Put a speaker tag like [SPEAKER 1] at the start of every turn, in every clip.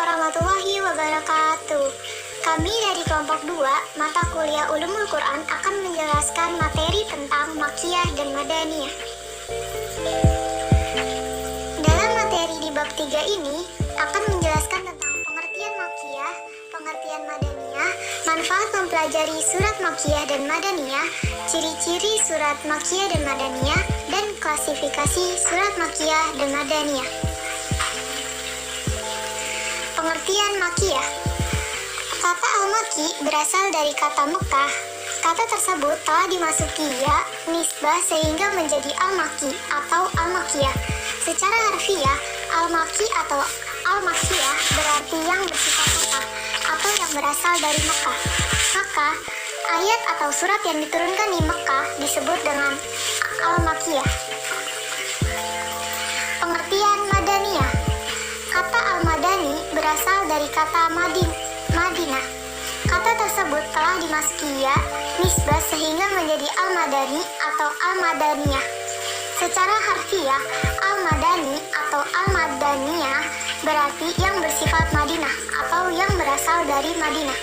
[SPEAKER 1] warahmatullahi wabarakatuh. Kami dari kelompok 2, mata kuliah Ulumul Quran akan menjelaskan materi tentang Makkiyah dan Madaniyah. Dalam materi di bab 3 ini akan menjelaskan tentang pengertian Makkiyah, pengertian Madaniyah, manfaat mempelajari surat Makkiyah dan Madaniyah, ciri-ciri surat Makkiyah dan Madaniyah, dan klasifikasi surat Makkiyah dan Madaniyah. Pengertian Makkiyah. Kata Al-Makki berasal dari kata Mekah. Kata tersebut telah dimasuki ya, nisbah sehingga menjadi Al-Makki atau Al-Makkiyah. Secara harfiah, Al-Makki atau Al-Makkiyah berarti yang bersifat Mekah atau yang berasal dari Mekah. Maka, ayat atau surat yang diturunkan di Mekah disebut dengan Al-Makkiyah. Pengertian Madaniyah. Kata Al-Madani berasal dari kata Madinah. Kata tersebut telah dimasuki ya, nisbah sehingga menjadi Al-Madani atau Al-Madaniyah. Secara harfiah, Al-Madani atau Al-Madaniyah berarti yang bersifat Madinah atau yang berasal dari Madinah.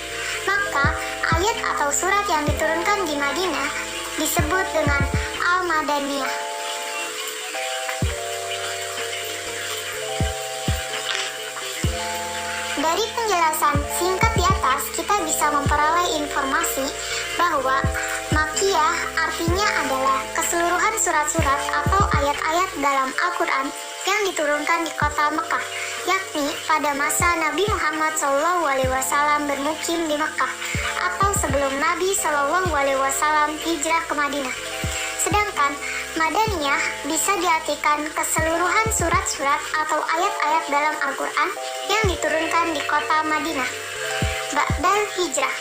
[SPEAKER 1] Maka, ayat atau surat yang diturunkan di Madinah disebut dengan Al-Madaniyah. Dari penjelasan singkat di atas, kita bisa memperoleh informasi bahwa Makkiyah artinya adalah keseluruhan surat-surat atau ayat-ayat dalam Al-Quran yang diturunkan di kota Mekah, yakni pada masa Nabi Muhammad SAW bermukim di Mekah atau sebelum Nabi SAW hijrah ke Madinah. Sedangkan Madaniyah bisa diartikan keseluruhan surat-surat atau ayat-ayat dalam Al-Quran yang diturunkan di kota Madinah ba'dal hijrah.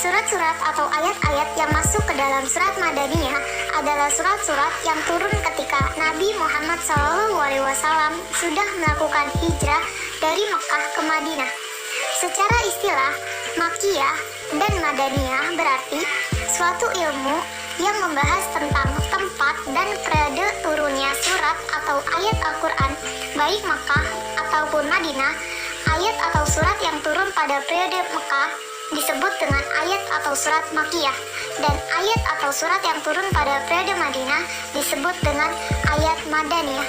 [SPEAKER 1] Surat-surat atau ayat-ayat yang masuk ke dalam surat Madaniyah adalah surat-surat yang turun ketika Nabi Muhammad SAW sudah melakukan hijrah dari Mekah ke Madinah. Secara istilah, Makkiyah dan Madaniyah berarti suatu ilmu yang membahas tentang tempat dan periode turunnya surat atau ayat Al-Quran, baik Mekah ataupun Madinah. Ayat atau surat yang turun pada periode Mekah disebut dengan ayat atau surat Makkiyah, dan ayat atau surat yang turun pada periode Madinah disebut dengan ayat Madaniyah.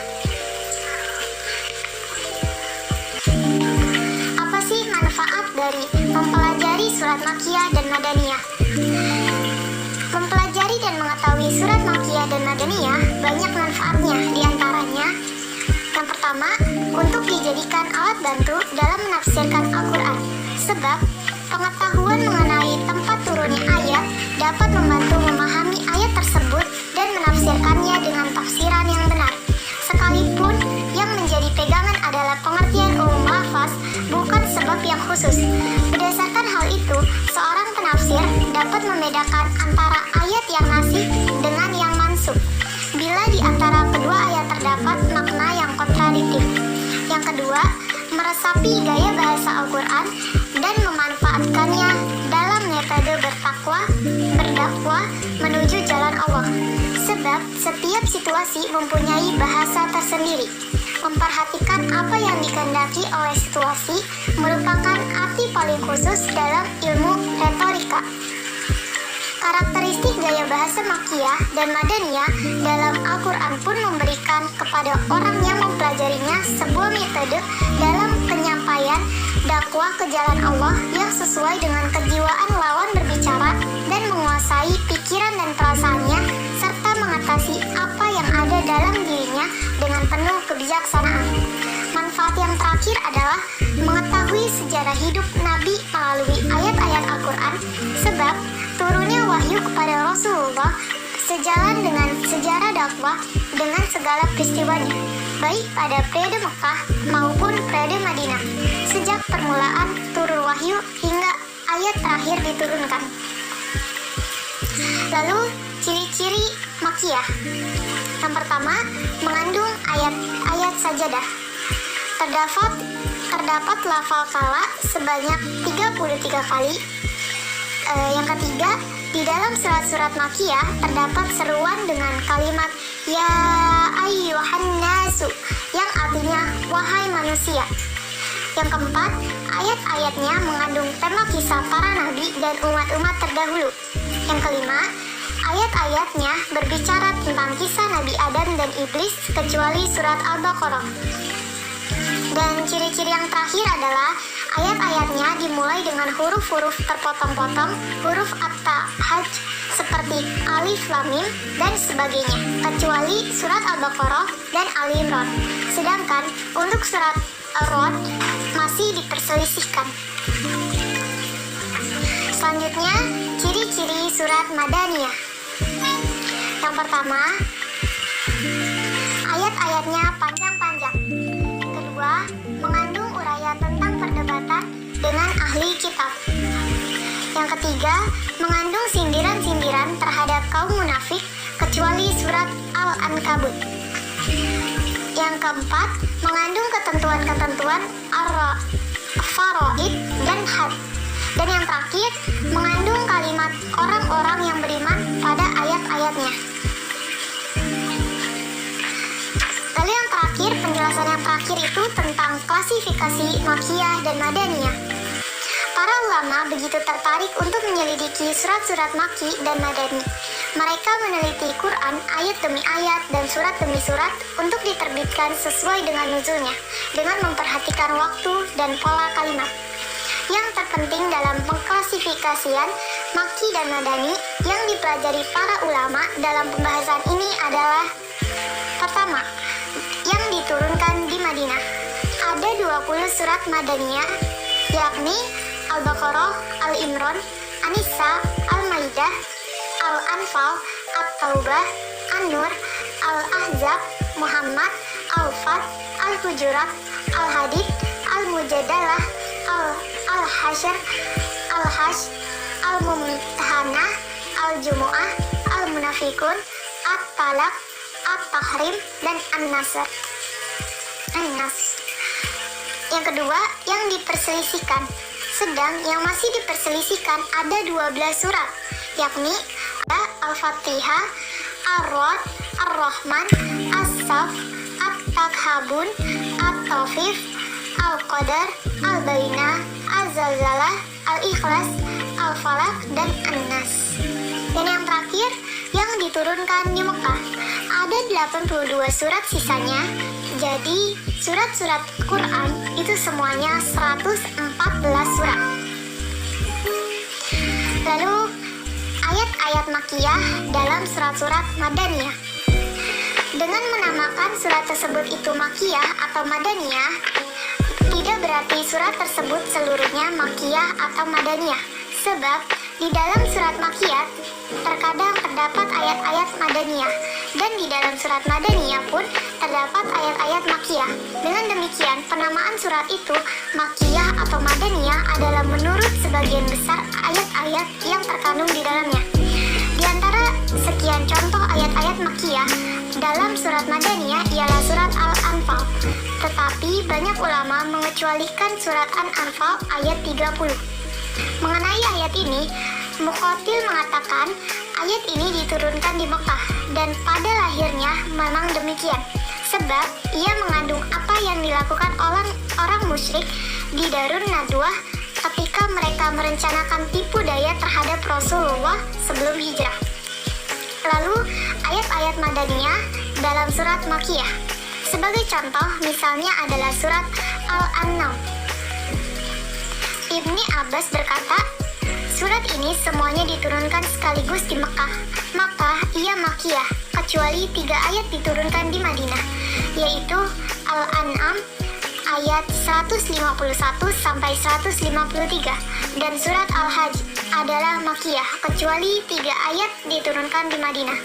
[SPEAKER 1] Apa sih manfaat dari mempelajari surat Makkiyah dan Madaniyah? Mempelajari dan mengetahui surat Makkiyah dan Madaniyah banyak manfaatnya, diantaranya yang pertama, untuk dijadikan alat bantu dalam menafsirkan Al-Quran, sebab pengetahuan mengenai tempat turunnya ayat dapat membantu memahami ayat tersebut dan menafsirkannya dengan tafsiran yang benar. Sekalipun yang menjadi pegangan adalah pengertian umum lafaz, bukan sebab yang khusus. Berdasarkan hal itu, seorang penafsir dapat membedakan antara ayat yang nasih dengan yang mansukh bila di antara kedua ayat terdapat makna yang kontradiktif. Yang kedua, meresapi gaya bahasa Al-Quran dan memanfaatkannya dalam metode berdakwah menuju jalan Allah. Sebab setiap situasi mempunyai bahasa tersendiri. Memperhatikan apa yang dikehendaki oleh situasi merupakan arti paling khusus dalam ilmu retorika. Karakteristik gaya bahasa Makkiyah dan Madaniyah dalam Al-Quran pun memberikan kepada orang yang mempelajarinya sebuah metode dalam penyampaian dakwah ke jalan Allah yang sesuai dengan kejiwaan lawan berbicara dan menguasai pikiran dan perasaannya, serta mengatasi apa yang ada dalam dirinya dengan penuh kebijaksanaan. Manfaat yang terakhir adalah mengetahui sejarah hidup Nabi melalui ayat-ayat Al-Quran, sebab turunnya wahyu kepada Rasulullah sejalan dengan sejarah dakwah dengan segala peristiwanya, baik pada periode Mekah maupun periode Madinah, sejak permulaan turun wahyu hingga ayat terakhir diturunkan. Lalu, ciri-ciri Makkiyah. Yang pertama, mengandung ayat-ayat sajadah. Terdapat lafal kala sebanyak 33 kali. Yang ketiga, di dalam surat-surat Makkiyah terdapat seruan dengan kalimat Ya ayyuhan nasu, yang artinya wahai manusia. Yang keempat, ayat-ayatnya mengandung tema kisah para nabi dan umat-umat terdahulu. Yang kelima, ayat-ayatnya berbicara tentang kisah Nabi Adam dan Iblis kecuali surat Al-Baqarah. Dan ciri-ciri yang terakhir adalah ayat-ayatnya dimulai dengan huruf-huruf terpotong-potong, huruf at-tahaj seperti alif, lam, mim, dan sebagainya, kecuali surat Al-Baqarah dan Ali Imran. Sedangkan untuk surat Ar-Ra'd masih diperselisihkan. Selanjutnya, ciri-ciri surat Madaniyah. Yang pertama, ayat-ayatnya panjang-panjang. Kedua, mengandung uraian tentang perdebatan dengan ahli kitab. Yang ketiga, mengandung sindiran-sindiran terhadap kaum munafik kecuali surat Al-Ankabut. Yang keempat, mengandung ketentuan-ketentuan Faraid dan Had. Dan yang terakhir, mengandung kalimat orang-orang yang beriman pada ayat-ayatnya. Lalu yang terakhir, penjelasan yang terakhir itu tentang klasifikasi Makkiyah dan Madaniyah. Para ulama begitu tertarik untuk menyelidiki surat-surat Makki dan Madani. Mereka meneliti Quran ayat demi ayat dan surat demi surat untuk diterbitkan sesuai dengan nuzulnya, dengan memperhatikan waktu dan pola kalimat. Yang terpenting dalam pengklasifikasian Makki dan Madani yang dipelajari para ulama dalam pembahasan ini adalah: pertama, yang diturunkan di Madinah. Ada 20 surat Madaniyah, yakni Al-Baqarah, Al-Imran, An-Nisa, Al-Maidah, Al-Anfal, At-Taubah, An-Nur, Al-Ahzab, Muhammad, Al-Fat, Al-Hujurat, Al-Hadid, Al-Mujadalah, Al-Hasyr, Al-Hajj, Al-Mumtahanah, Al-Jumu'ah, Al-Munafikun, At-Talaq, At-Tahrim, dan An-Nasr. Yang kedua, yang diperselisihkan. Sedang yang masih diperselisihkan ada 12 surat, yakni Al-Fatihah, Ar-Ra'd, Ar-Rahman, As-Saff, At-Takhabun, At-Tawfif, Al-Qadar, Al-Bayyinah, Az-Zalzalah, Al-Ikhlas, Al-Falaq, dan An-Nas. Dan yang terakhir, yang diturunkan di Mekah. Ada 82 surat sisanya. Jadi, surat-surat Quran itu semuanya 114 surat. Lalu, ayat-ayat Makkiyah dalam surat-surat Madaniyah. Dengan menamakan surat tersebut itu Makkiyah atau Madaniyah, tidak berarti surat tersebut seluruhnya Makkiyah atau Madaniyah. Sebab, di dalam surat Makkiyah terkadang terdapat ayat-ayat Madaniyah, dan di dalam surat Madaniyah pun terdapat ayat-ayat Makkiyah. Dengan demikian, penamaan surat itu Makkiyah atau Madaniyah adalah menurut sebagian besar ayat-ayat yang terkandung di dalamnya. Di antara sekian contoh ayat-ayat Makkiyah dalam surat Madaniyah ialah surat Al-Anfal. Tetapi banyak ulama mengecualikan surat Al-Anfal ayat 30. Mengenai ayat ini, Muqatil mengatakan ayat ini diturunkan di Mekah, dan pada lahirnya memang demikian, sebab ia mengandung apa yang dilakukan orang musyrik di Darun Nadwah ketika mereka merencanakan tipu daya terhadap Rasulullah sebelum hijrah. Lalu ayat-ayat Madaniyah dalam surat Makkiyah. Sebagai contoh misalnya adalah surat Al-An'am. Ibni Abbas berkata, surat ini semuanya diturunkan sekaligus di Mekah, maka ia Makkiyah, kecuali 3 ayat diturunkan di Madinah, yaitu Al-An'am ayat 151 sampai 153, dan surat Al-Hajj adalah Makkiyah, kecuali 3 ayat diturunkan di Madinah.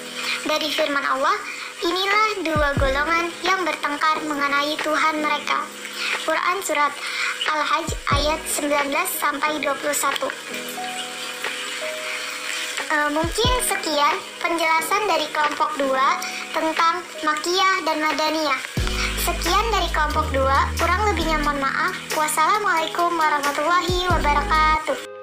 [SPEAKER 1] Dari firman Allah, inilah 2 golongan yang bertengkar mengenai Tuhan mereka. Quran surat Al-Hajj ayat 19 sampai 21. Mungkin sekian penjelasan dari kelompok 2 tentang Makkiyah dan Madaniyah. Sekian dari kelompok 2, kurang lebihnya mohon maaf. Wassalamualaikum warahmatullahi wabarakatuh.